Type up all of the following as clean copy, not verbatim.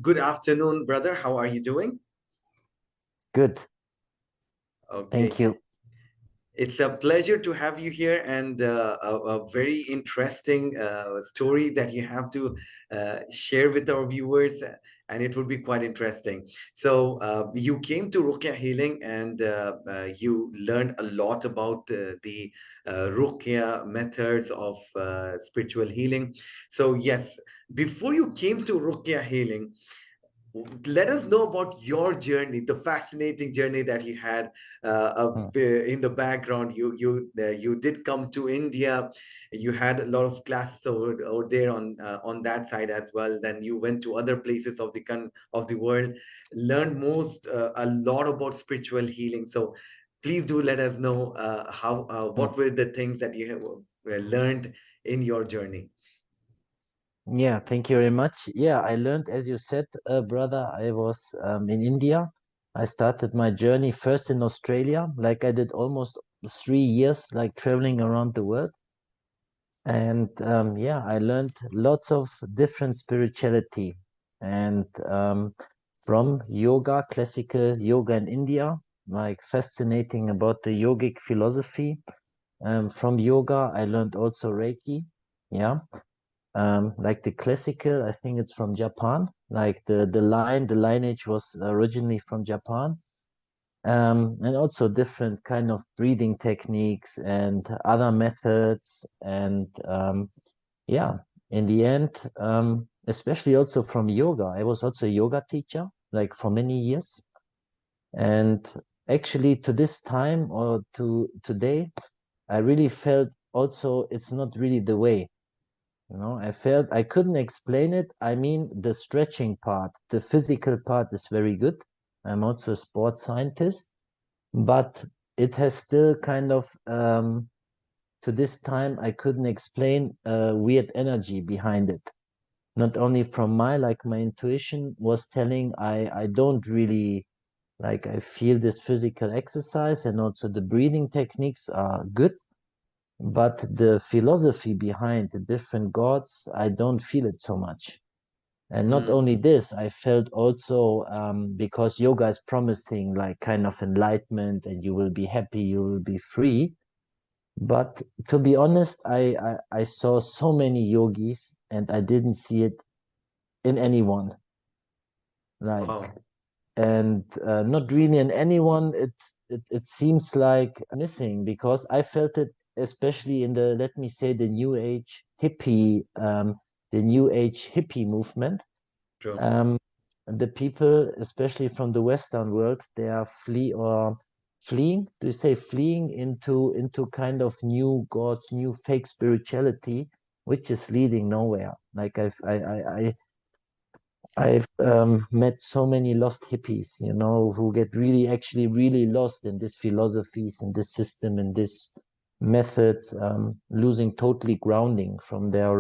Good afternoon, brother. How are you doing? Good, Okay. thank you. It's a pleasure to have you here, and a very interesting story that you have to share with our viewers, and it would be quite interesting. So, you came to Ruqyah Healing, and you learned a lot about the Ruqyah methods of spiritual healing. So, yes, before you came to Ruqyah Healing, let us know about your journey, the fascinating journey that you had Mm. in the background. You did come to India. You had a lot of classes over there on that side as well. Then you went to other places of the world, learned a lot about spiritual healing. So please do let us know how Mm. what were the things that you have learned in your journey. Yeah, thank you very much. Yeah, I learned, as you said, brother, I was in India. I started my journey first in Australia, like I did almost 3 years, like traveling around the world. And yeah, I learned lots of different spirituality and from yoga, classical yoga in India, like fascinating about the yogic philosophy. From yoga, I learned also Reiki. Yeah. Like the classical, I think it's from Japan. Like the lineage was originally from Japan. And also different kind of breathing techniques and other methods. And yeah, in the end, especially also from yoga. I was also a yoga teacher, like for many years. And actually to this time or to today, I really felt also it's not really the way. I felt I couldn't explain it. I mean, the stretching part, the physical part is very good. I'm also a sports scientist, but it has still kind of, to this time, I couldn't explain weird energy behind it. Not only from my intuition was telling I don't really like, I feel this physical exercise and also the breathing techniques are good, but the philosophy behind the different gods, I don't feel it so much. And not Mm, only this, I felt also because yoga is promising like kind of enlightenment and you will be happy, you will be free. But to be honest, I saw so many yogis and I didn't see it in anyone. Like, wow. and not really in anyone. It seems like missing because I felt it especially in the, let me say, the new age hippie movement. True. um the people, especially from the Western world, they are fleeing, do you say fleeing into kind of new gods, new fake spirituality, which is leading nowhere. Like I've met so many lost hippies, who get really, actually really lost in these philosophies, in this system, in this methods, losing totally grounding from their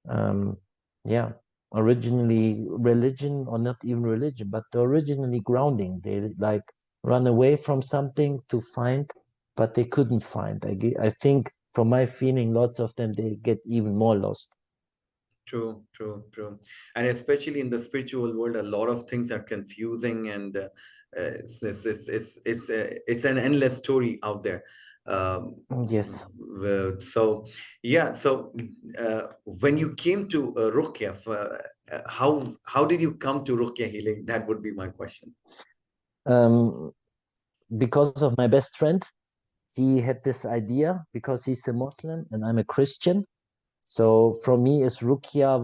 um, yeah, originally religion, or not even religion, but originally grounding. They like run away from something to find, but they couldn't find. I think, from my feeling, lots of them, they get even more lost. True, true, true. And especially in the spiritual world, a lot of things are confusing, and it's an endless story out there. Um, Yes. so, yeah. So, when you came to Ruqyah, how did you come to Ruqyah healing? That would be my question. Um, because of my best friend, he had this idea because he's a Muslim and I'm a Christian. So for me, as Ruqya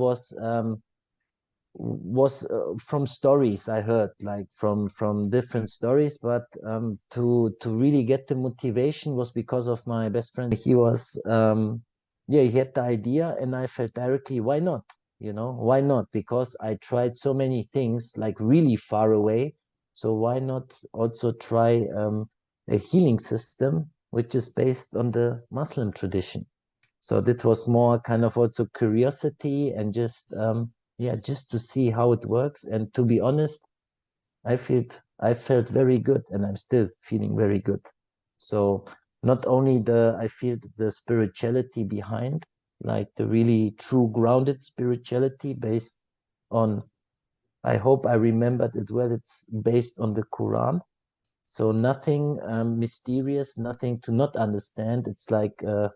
was from stories I heard, like from different stories. But to really get the motivation was because of my best friend. He was yeah, he had the idea, and I felt directly, why not? Why not? Because I tried so many things like really far away. So why not also try a healing system which is based on the Muslim tradition? So that was more kind of also curiosity and just yeah, just to see how it works. And to be honest, I felt very good, and I'm still feeling very good. So not only I feel the spirituality behind, like the really true grounded spirituality based on I hope I remembered it well. It's based on the Quran. So nothing mysterious, nothing to not understand. It's like a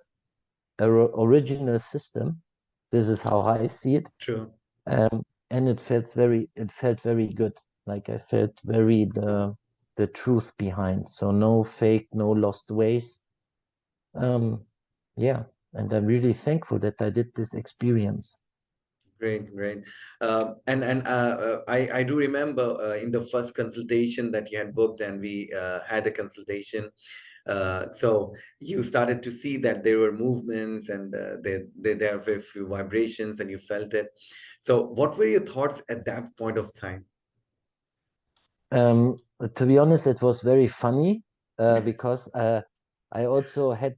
original system. This is how I see it. True. And it felt very good. Like I felt very the truth behind. So no fake, no lost ways. Um, yeah, and I'm really thankful that I did this experience. Great, great. I do remember in the first consultation that you had booked, and we had a consultation. So you started to see that there were movements, and there were a few vibrations, and you felt it. So, what were your thoughts at that point of time? To be honest, it was very funny because I also had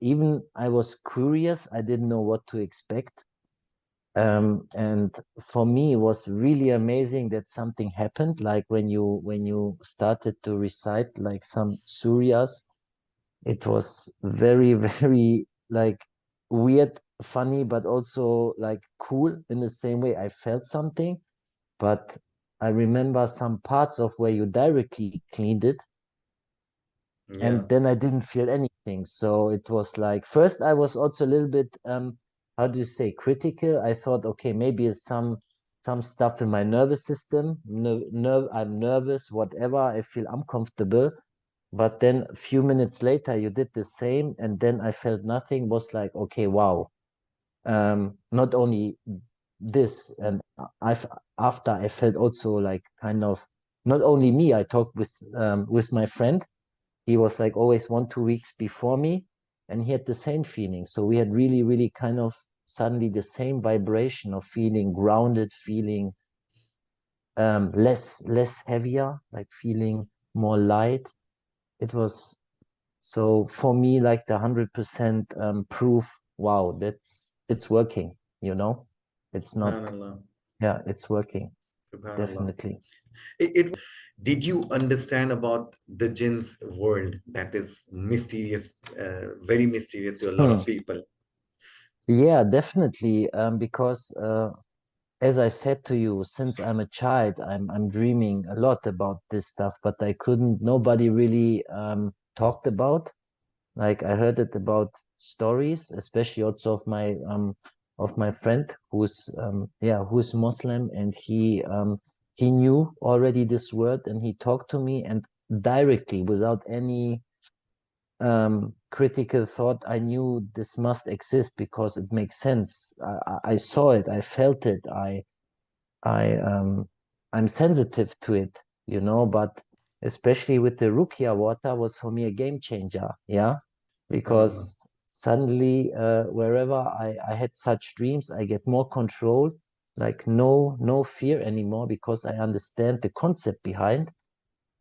even I was curious. I didn't know what to expect. And for me, it was really amazing that something happened. Like when you started to recite like some suryas, it was very, very like weird, funny, but also like cool in the same way. I felt something, but I remember some parts of where you directly cleaned it, Yeah, and then I didn't feel anything. So it was like first I was also a little bit how do you say critical. I thought, okay, maybe it's some stuff in my nervous system. I'm nervous, whatever. I feel uncomfortable. But then a few minutes later, you did the same, and then I felt nothing. Was like, okay, wow. Not only this, and I've after I felt also like kind of not only me. I talked with my friend. He was like always 1 2 weeks before me, and he had the same feeling. So we had really, really kind of suddenly the same vibration of feeling grounded, feeling less heavier, like feeling more light. It was so for me like the 100% proof. Wow, it's working. You know, it's not. subhanallah, Yeah, it's working subhanallah. definitely. Did you understand about the jinns world that is mysterious, very mysterious to a lot Hmm. of people? Yeah, definitely. Because as I said to you, since I'm a child, I'm dreaming a lot about this stuff, but I couldn't. Nobody really talked about. Like I heard it about stories, especially also of my friend who's Muslim, and he knew already this word, and he talked to me and directly without any critical thought. I knew this must exist because it makes sense. I saw it, I felt it, I I'm sensitive to it, but especially with the Ruqyah water was for me a game changer, yeah, Subhanallah. because suddenly wherever I had such dreams, I get more control, like no fear anymore because I understand the concept behind.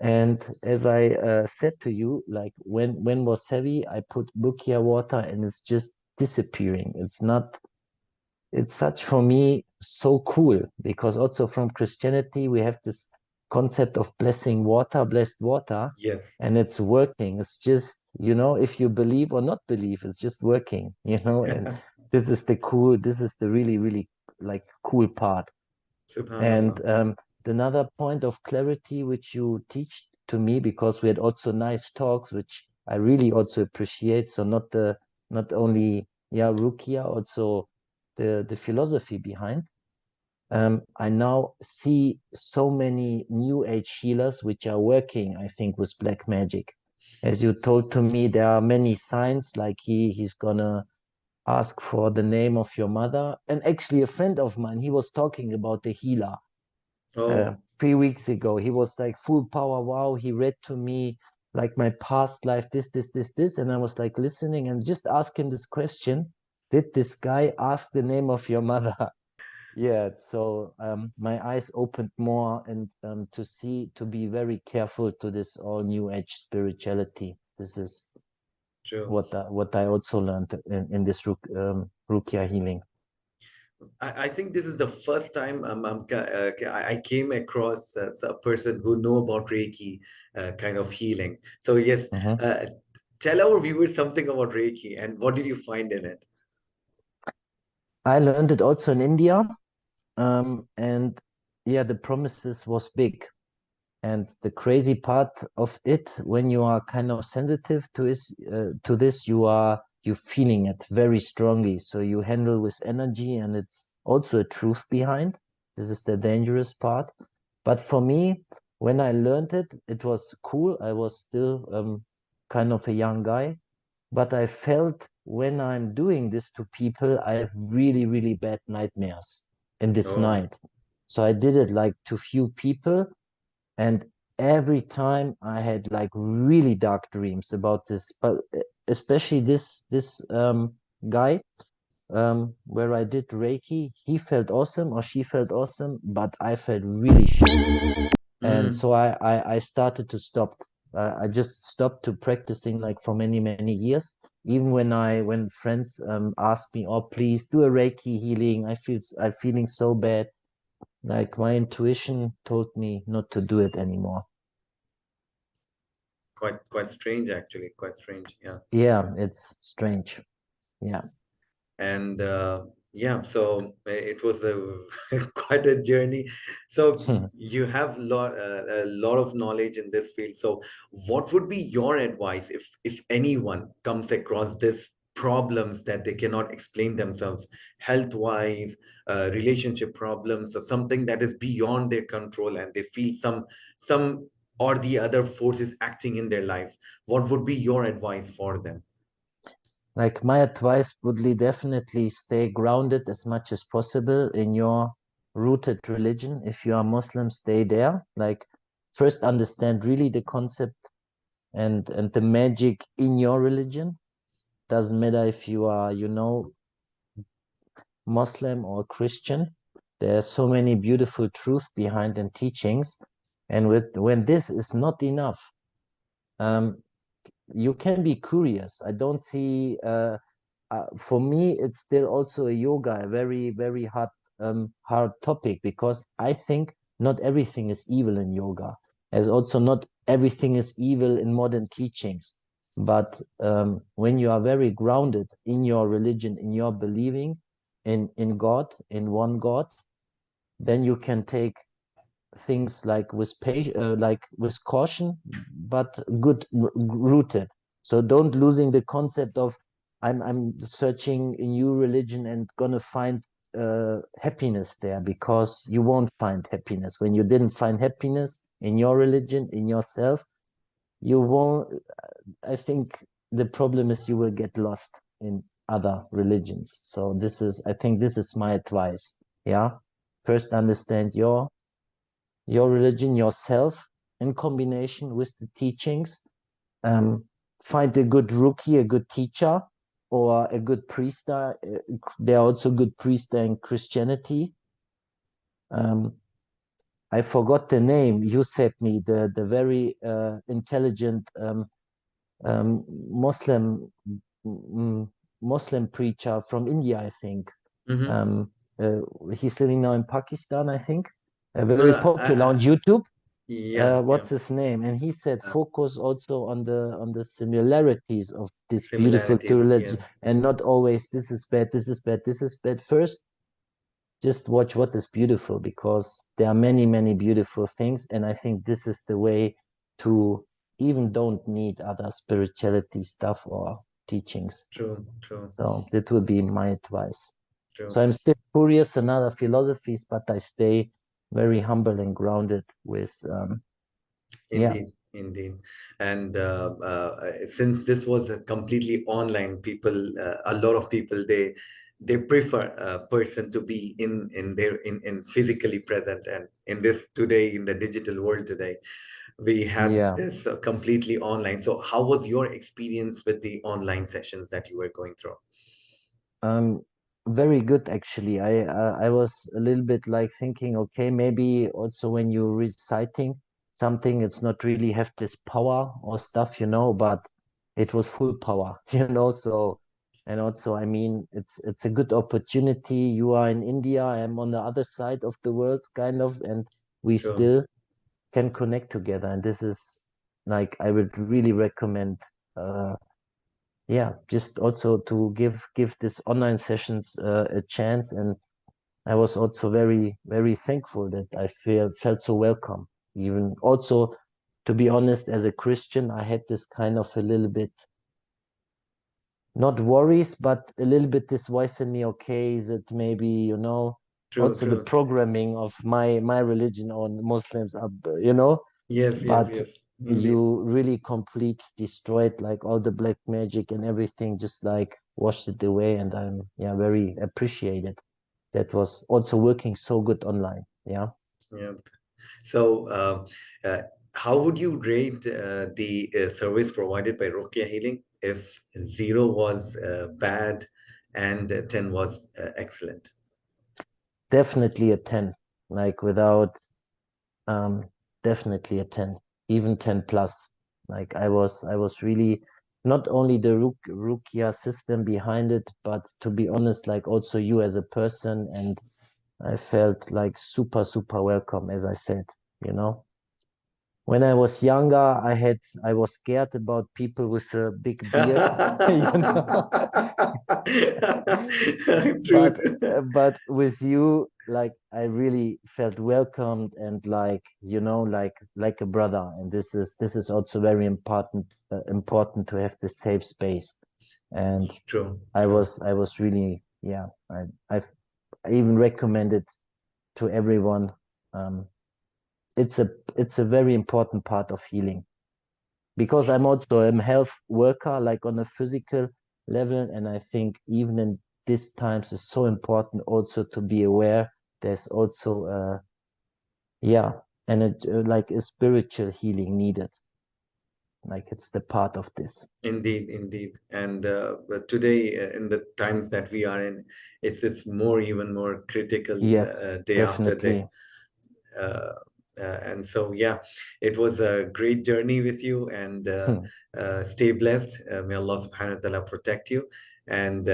And as I said to you, like when was heavy, I put Ruqyah water and it's just disappearing. It's such for me so cool because also from Christianity we have this concept of blessing water, blessed water, Yes. and it's working. It's just, if you believe or not believe, it's just working, and this is the really, really like cool part. Subhanallah. And another point of clarity which you teach to me, because we had also nice talks, which I really also appreciate. So not only Rukia, also the philosophy behind. I now see so many new age healers which are working, I think, with black magic. As you told to me, there are many signs, like he's gonna ask for the name of your mother. And actually, a friend of mine, he was talking about the healer uh, Oh, 3 weeks ago. He was like full power. Wow. He read to me like my past life, this. And I was like listening and just ask him this question. Did this guy ask the name of your mother? Yeah. So my eyes opened more and to be very careful to this all new age spirituality. This is true. what I also learned in this Ruqyah healing. I think this is the first time I came across a person who know about Reiki kind of healing. So yes, Mhm. uh, tell our viewers something about Reiki and what did you find in it? I learned it also in India. And yeah, the promises was big. And the crazy part of it, when you are kind of sensitive to this, you feeling it very strongly. So you handle with energy, and it's also a truth behind. This is the dangerous part. But for me, when I learned it, it was cool. I was still kind of a young guy, but I felt when I'm doing this to people, I have really, really bad nightmares in this Oh, night. So I did it like to few people, and every time I had like really dark dreams about this, but especially this guy where I did Reiki, he felt awesome or she felt awesome, but I felt really shit. And mm, so I started to stop. I just stopped to practicing like for many, many years. Even when friends asked me, "Oh, please do a Reiki healing," I'm feeling so bad. Like my intuition told me not to do it anymore. quite strange, actually. Quite strange. Yeah. Yeah, it's strange. Yeah. And yeah, so it was a quite a journey. So you have a lot of knowledge in this field. So what would be your advice if anyone comes across this problems that they cannot explain themselves, health wise, relationship problems, or something that is beyond their control, and they feel some or the other forces acting in their life? What would be your advice for them? Like my advice would be definitely stay grounded as much as possible in your rooted religion. If you are Muslim, stay there. Like first understand really the concept and the magic in your religion. Doesn't matter if you are, Muslim or Christian. There are so many beautiful truths behind and teachings. And when this is not enough, um, you can be curious. I don't see for me it's still also a yoga, a very, very hard topic, because I think not everything is evil in yoga, as also not everything is evil in modern teachings. But when you are very grounded in your religion, in your believing in God, in one God, then you can take things like like with caution, but good rooted. So don't losing the concept of I'm searching a new religion and gonna find happiness there, because you won't find happiness when you didn't find happiness in your religion, in yourself. You won't. I think the problem is you will get lost in other religions. So I think this is my advice. Yeah, first understand your religion yourself in combination with the teachings. Um, find a good rookie, a good teacher, or a good priest. There are also good priests in Christianity. Um, I forgot the name. You said me the very intelligent Muslim mm, Muslim preacher from India, I think. Mm-hmm. Um, uh, he's living now in Pakistan, I think. No, Very no, popular on YouTube. yeah, yeah. What's his name? And he said Uh, focus also on the similarities of this beautiful Similarities, trilogy, yes. and not always this is bad, this is bad, this is bad. First, just watch what is beautiful, because there are many, many beautiful things, and I think this is the way to even don't need other spirituality stuff or teachings. True, true, So that would be my advice. true. So I'm still curious in other philosophies, but I stay very humble and grounded with yeah. Indeed, indeed. And since this was a completely online, people, a lot of people, they prefer a person to be in physically present. And in this today, in the digital world today, we had Yeah, this completely online. So how was your experience with the online sessions that you were going through? um, very good actually. I was a little bit like thinking, okay, maybe also when you're reciting something, it's not really have this power or stuff, but it was full power, So, and also, I mean, it's a good opportunity. You are in India, I'm on the other side of the world, kind of, and we True. still can connect together. And this is like I would really recommend. Yeah, just also to give this online sessions a chance, and I was also very, very thankful that I felt so welcome. Even also, to be honest, as a Christian, I had this kind of a little bit, not worries, but a little bit this voice in me, okay, is it maybe, True, also the true. programming of my religion on Muslims are. Yes, yes, But yes. Indeed. you really complete destroyed like all the black magic and everything, just like washed it away, and I'm yeah very appreciated. That was also working so good online. Yeah. Yeah. So, uh, how would you rate the service provided by Ruqyah Healing if zero was bad and 10 was excellent? Definitely a 10, like without um definitely a 10, even 10 plus. Like I was really not only the Ruqyah system behind it, but to be honest, like also you as a person, and I felt like super, super welcome, as I said, you know. When I was younger, I was scared about people with a big beard, you know. True. But but with you, like I really felt welcomed and like, like a brother. And this is also very important to have the safe space. And True, I true. was I was really, yeah, I even recommend it to everyone. Um, it's a very important part of healing, because I'm also a health worker, like on a physical level, and I think even in these times it's so important also to be aware there's also yeah, and like a spiritual healing needed, like it's the part of this. Indeed, indeed. And but today, in the times that we are in, it's more, even more critical Yes, day after day. definitely. Uh, and so, yeah, it was a great journey with you, and stay blessed. May Allah subhanahu wa ta'ala protect you, and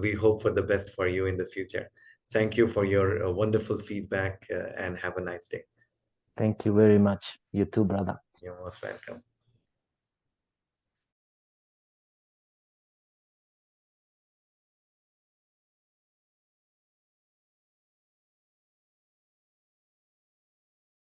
we hope for the best for you in the future. Thank you for your wonderful feedback, and have a nice day. Thank you very much. You too, brother. You're most welcome.